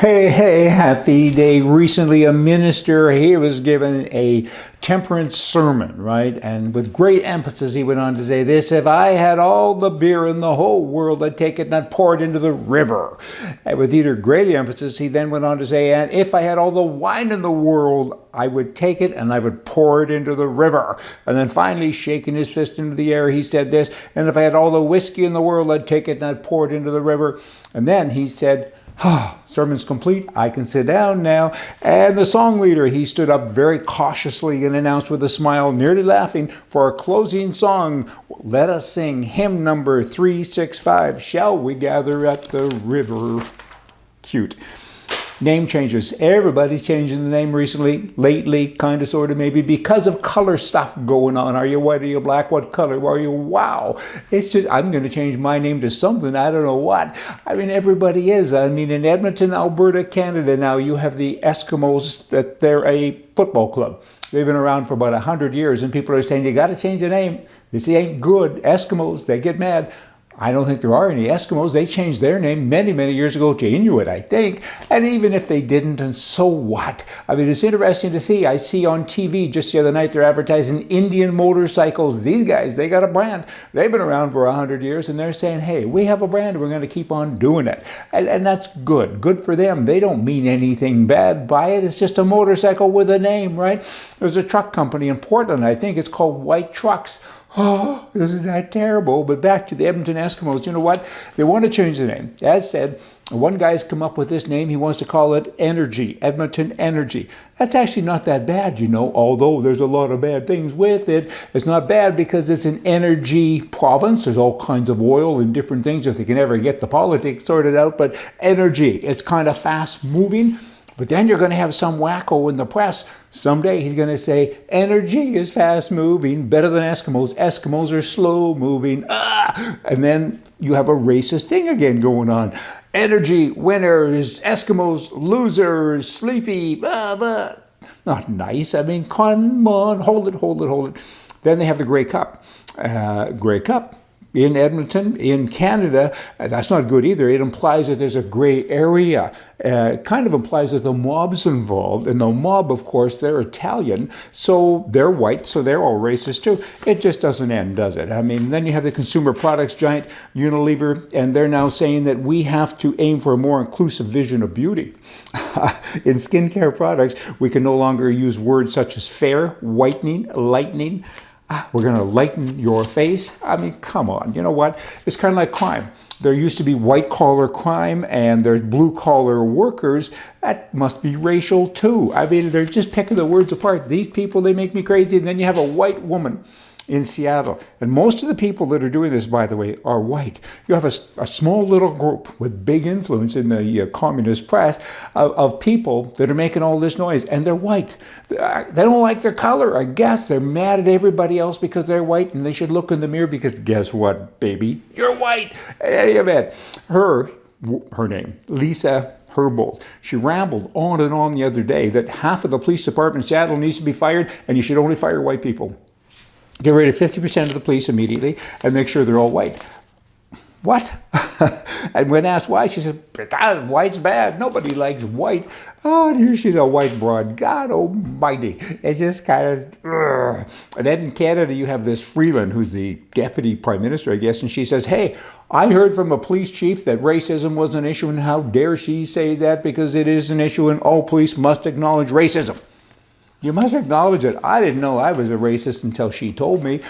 Hey, happy day. Recently, a minister, he was given a temperance sermon, right? And with great emphasis, he went on to say this: if I had all the beer in the whole world, I'd take it and I'd pour it into the river. And with either great emphasis, he then went on to say, and if I had all the wine in the world, I would take it and I would pour it into the river. And then finally, shaking his fist into the air, he said this: and if I had all the whiskey in the world, I'd take it and I'd pour it into the river. And then he said, sermon's complete, I can sit down now. And the song leader, he stood up very cautiously and announced with a smile, nearly laughing, for our closing song, let us sing hymn number 365, Shall We Gather at the River? Cute. Name changes. Everybody's changing the name recently, lately, kind of, sort of, maybe, because of color stuff going on. Are you white? Are you black? What color are you? Wow. It's just, I'm going to change my name to something. I don't know what. I mean, everybody is. I mean, in Edmonton, Alberta, Canada now, you have the Eskimos, that they're a football club. They've been around for about 100 years, and people are saying, you got to change the name. This ain't good. Eskimos, they get mad. I don't think there are any Eskimos. They changed their name many, many years ago to Inuit, I think. And even if they didn't, and so what? I mean, it's interesting to see. I see on TV just the other night, they're advertising Indian motorcycles. These guys, they got a brand. They've been around for 100 years, and they're saying, hey, we have a brand. We're going to keep on doing it. And that's good. Good for them. They don't mean anything bad by it. It's just a motorcycle with a name, right? There's a truck company in Portland. I think it's called White Trucks. Oh, isn't that terrible? But back to the Edmonton Eskimos, you know what? They want to change the name. As said, one guy's come up with this name. He wants to call it Energy, Edmonton Energy. That's actually not that bad, you know, although there's a lot of bad things with it. It's not bad because it's an energy province. There's all kinds of oil and different things if they can ever get the politics sorted out. But energy, it's kind of fast moving. But then you're going to have some wacko in the press. Someday he's going to say, energy is fast moving, better than Eskimos. Eskimos are slow moving. And then you have a racist thing again going on. Energy, winners, Eskimos, losers, sleepy, blah, blah. Not nice. I mean, come on, hold it. Then they have the Grey Cup. Grey Cup. In Edmonton, in Canada, that's not good either. It implies that there's a gray area. It kind of implies that the mob's involved. And the mob, of course, they're Italian, so they're white, so they're all racist too. It just doesn't end, does it? I mean, then you have the consumer products giant Unilever, and they're now saying that we have to aim for a more inclusive vision of beauty. In skincare products, we can no longer use words such as fair, whitening, lightening. We're going to lighten your face. I mean, come on. You know what? It's kind of like crime. There used to be white-collar crime, and there's blue-collar workers. That must be racial, too. I mean, they're just picking the words apart. These people, they make me crazy. And then you have a white woman in Seattle. And most of the people that are doing this, by the way, are white. You have a small little group with big influence in the communist press of people that are making all this noise, and they're white. They don't like their color, I guess. They're mad at everybody else because they're white, and they should look in the mirror because guess what, baby? You're white. In any event, her name, Lisa Herbold. She rambled on and on the other day that half of the police department in Seattle needs to be fired, and you should only fire white people. Get rid of 50% of the police immediately and make sure they're all white. What? And when asked why, she said, white's bad. Nobody likes white. Oh, and here she's a white broad. God almighty. It's just kind of... And then in Canada, you have this Freeland, who's the deputy prime minister, I guess, and she says, hey, I heard from a police chief that racism was an issue, and how dare she say that, because it is an issue and all police must acknowledge racism. You must acknowledge it. I didn't know I was a racist until she told me.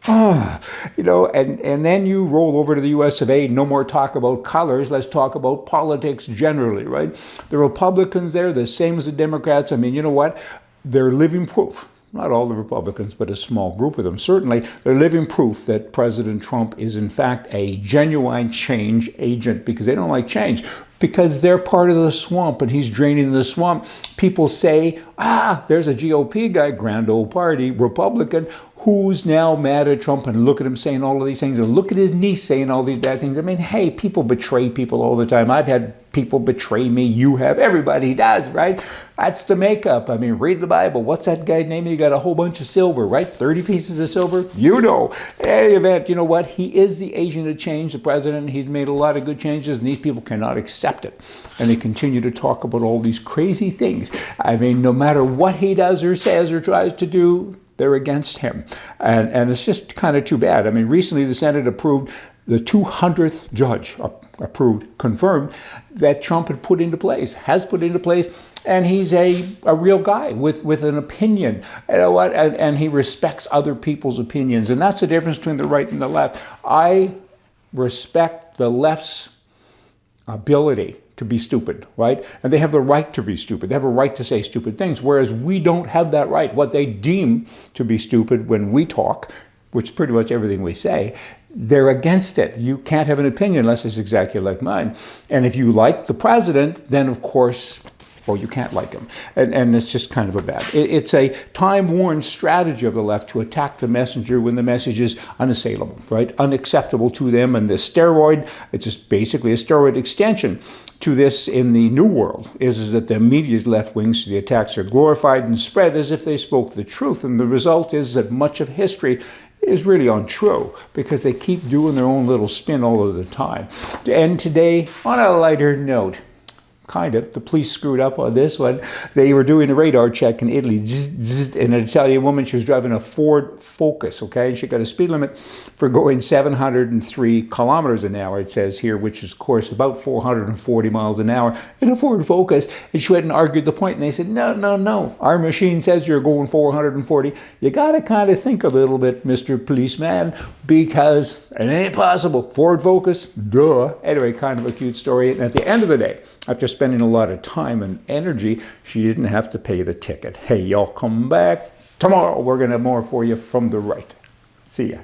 You know, and then you roll over to the US of A, no more talk about colors, let's talk about politics generally, right? The Republicans there, the same as the Democrats. I mean, you know what? They're living proof. Not all the Republicans, but a small group of them. Certainly, they're living proof that President Trump is, in fact, a genuine change agent, because they don't like change, because they're part of the swamp and he's draining the swamp. People say, there's a GOP guy, grand old party, Republican, who's now mad at Trump, and look at him saying all of these things, and look at his niece saying all these bad things. I mean, hey, people betray people all the time. I've had people betray me, you have, everybody does, right? That's the makeup. I mean, read the Bible. What's that guy's name? You got a whole bunch of silver, right? 30 pieces of silver? You know. In any event, you know what? He is the agent of change, the president. He's made a lot of good changes, and these people cannot accept it. And they continue to talk about all these crazy things. I mean, no matter what he does or says or tries to do, they're against him. And it's just kind of too bad. I mean, recently the Senate approved, the 200th judge confirmed that Trump has put into place, and he's a real guy with an opinion. You know what? And he respects other people's opinions. And that's the difference between the right and the left. I respect the left's ability to be stupid, right? And they have the right to be stupid. They have a right to say stupid things, whereas we don't have that right. What they deem to be stupid when we talk, which is pretty much everything we say, they're against it. You can't have an opinion unless it's exactly like mine. And if you like the president, then of course, well, you can't like him. And it's just kind of a bad. It's a time-worn strategy of the left to attack the messenger when the message is unassailable, right? Unacceptable to them. And the steroid, it's just basically a steroid extension to this in the New World, is that the media's left wings, the attacks are glorified and spread as if they spoke the truth. And the result is that much of history is really untrue because they keep doing their own little spin all of the time. To end today on a lighter note, kind of. The police screwed up on this one. They were doing a radar check in Italy, and an Italian woman, she was driving a Ford Focus, okay? And she got a speed limit for going 703 kilometers an hour, it says here, which is, of course, about 440 miles an hour in a Ford Focus. And she went and argued the point, and they said, no, our machine says you're going 440. You got to kind of think a little bit, Mr. Policeman, because it ain't possible. Ford Focus, duh. Anyway, kind of a cute story. And at the end of the day, after spending a lot of time and energy, she didn't have to pay the ticket. Hey, y'all come back tomorrow. We're going to have more for you from the right. See ya.